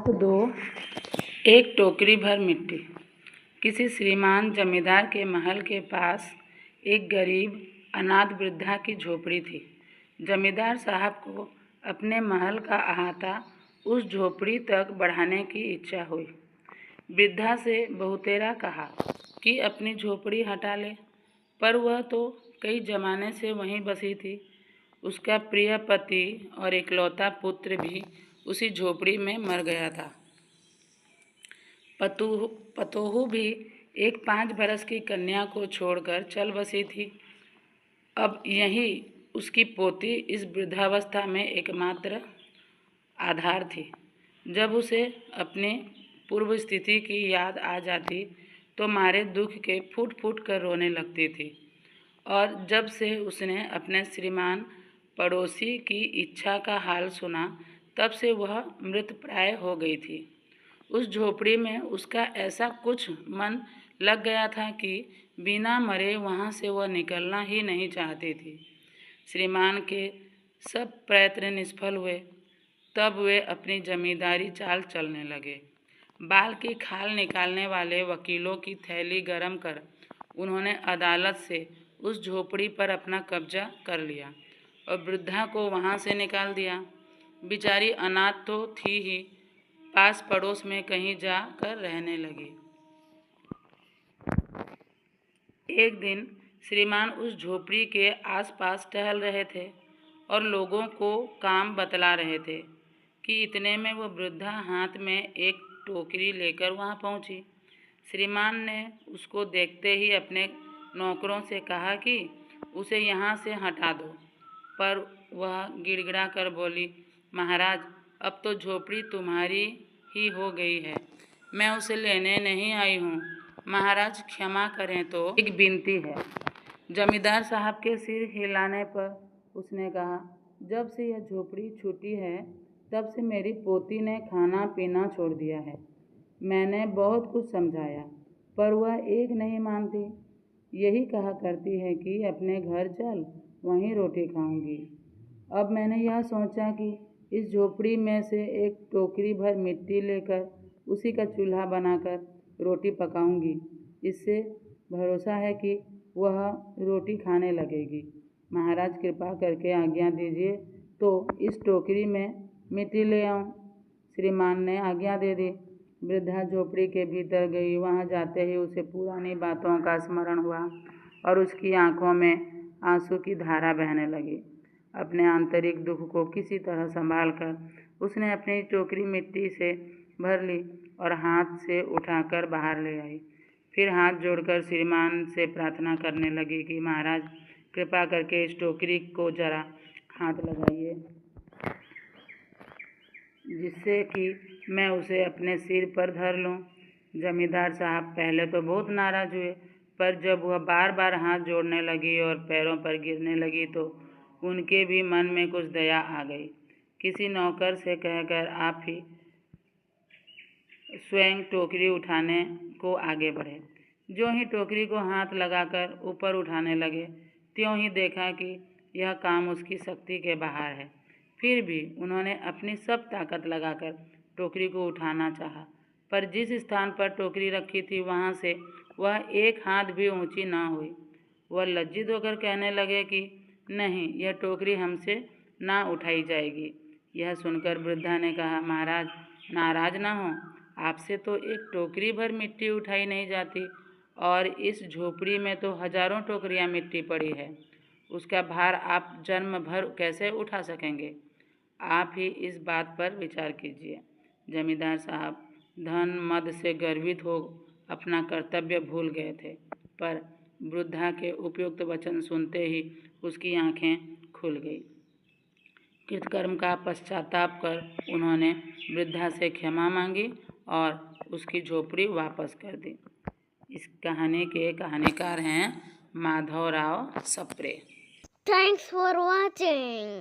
अंक 2। एक टोकरी भर मिट्टी। किसी श्रीमान जमींदार के महल के पास एक गरीब अनाथ वृद्धा की झोपड़ी थी। जमींदार साहब को अपने महल का अहाता उस झोपड़ी तक बढ़ाने की इच्छा हुई। वृद्धा से बहुतेरा कहा कि अपनी झोपड़ी हटा ले, पर वह तो कई जमाने से वहीं बसी थी। उसका प्रिय पति और इकलौता पुत्र भी उसी झोपड़ी में मर गया था। पतोहू भी एक 5 बरस की कन्या को छोड़कर चल बसी थी। अब यही उसकी पोती इस वृद्धावस्था में एकमात्र आधार थी। जब उसे अपनी पूर्व स्थिति की याद आ जाती तो मारे दुख के फूट फूट कर रोने लगती थी। और जब से उसने अपने श्रीमान पड़ोसी की इच्छा का हाल सुना, तब से वह मृतप्राय हो गई थी। उस झोपड़ी में उसका ऐसा कुछ मन लग गया था कि बिना मरे वहाँ से वह निकलना ही नहीं चाहती थी। श्रीमान के सब प्रयत्न निष्फल हुए। तब वे अपनी जमींदारी चाल चलने लगे। बाल की खाल निकालने वाले वकीलों की थैली गरम कर उन्होंने अदालत से उस झोपड़ी पर अपना कब्जा कर लिया और वृद्धा को वहाँ से निकाल दिया। बेचारी अनाथ तो थी ही, पास पड़ोस में कहीं जा कर रहने लगी। एक दिन श्रीमान उस झोपड़ी के आसपास टहल रहे थे और लोगों को काम बतला रहे थे कि इतने में वह वृद्धा हाथ में एक टोकरी लेकर वहाँ पहुँची। श्रीमान ने उसको देखते ही अपने नौकरों से कहा कि उसे यहाँ से हटा दो, पर वह गिड़गिड़ा कर बोली, महाराज, अब तो झोपड़ी तुम्हारी ही हो गई है, मैं उसे लेने नहीं आई हूँ। महाराज क्षमा करें, तो एक विनती है। जमींदार साहब के सिर हिलाने पर उसने कहा, जब से यह झोपड़ी छूटी है तब से मेरी पोती ने खाना पीना छोड़ दिया है। मैंने बहुत कुछ समझाया, पर वह एक नहीं मानती। यही कहा करती है कि अपने घर चल, वहीं रोटी खाऊंगी। अब मैंने यह सोचा कि इस झोपड़ी में से एक टोकरी भर मिट्टी लेकर उसी का चूल्हा बनाकर रोटी पकाऊंगी। इससे भरोसा है कि वह रोटी खाने लगेगी। महाराज कृपा करके आज्ञा दीजिए तो इस टोकरी में मिट्टी ले आऊं। श्रीमान ने आज्ञा दे दी। वृद्धा झोपड़ी के भीतर गई। वहां जाते ही उसे पुरानी बातों का स्मरण हुआ और उसकी आंखों में आंसू की धारा बहने लगी। अपने आंतरिक दुख को किसी तरह संभाल कर उसने अपनी टोकरी मिट्टी से भर ली और हाथ से उठाकर बाहर ले आई। फिर हाथ जोड़कर श्रीमान से प्रार्थना करने लगी कि महाराज कृपा करके इस टोकरी को जरा हाथ लगाइए, जिससे कि मैं उसे अपने सिर पर धर लूं। जमींदार साहब पहले तो बहुत नाराज हुए, पर जब वह बार बार हाथ जोड़ने लगी और पैरों पर गिरने लगी तो उनके भी मन में कुछ दया आ गई। किसी नौकर से कहकर आप ही स्वयं टोकरी उठाने को आगे बढ़े। जो ही टोकरी को हाथ लगाकर ऊपर उठाने लगे, त्यों ही देखा कि यह काम उसकी शक्ति के बाहर है। फिर भी उन्होंने अपनी सब ताकत लगाकर टोकरी को उठाना चाहा, पर जिस स्थान पर टोकरी रखी थी वहाँ से वह एक हाथ भी ऊंची ना हुई। वह लज्जित होकर कहने लगे कि नहीं, यह टोकरी हमसे ना उठाई जाएगी। यह सुनकर वृद्धा ने कहा, महाराज नाराज ना हो, आपसे तो एक टोकरी भर मिट्टी उठाई नहीं जाती और इस झोपड़ी में तो हजारों टोकरियाँ मिट्टी पड़ी है। उसका भार आप जन्म भर कैसे उठा सकेंगे? आप ही इस बात पर विचार कीजिए। जमींदार साहब धन मद से गर्वित हो अपना कर्तव्य भूल गए थे, पर वृद्धा के उपयुक्त वचन सुनते ही उसकी आंखें खुल गई। कृतकर्म का पश्चाताप कर उन्होंने वृद्धा से क्षमा मांगी और उसकी झोपड़ी वापस कर दी। इस कहानी के कहानीकार हैं Madhavrao Sapre. Thanks for watching.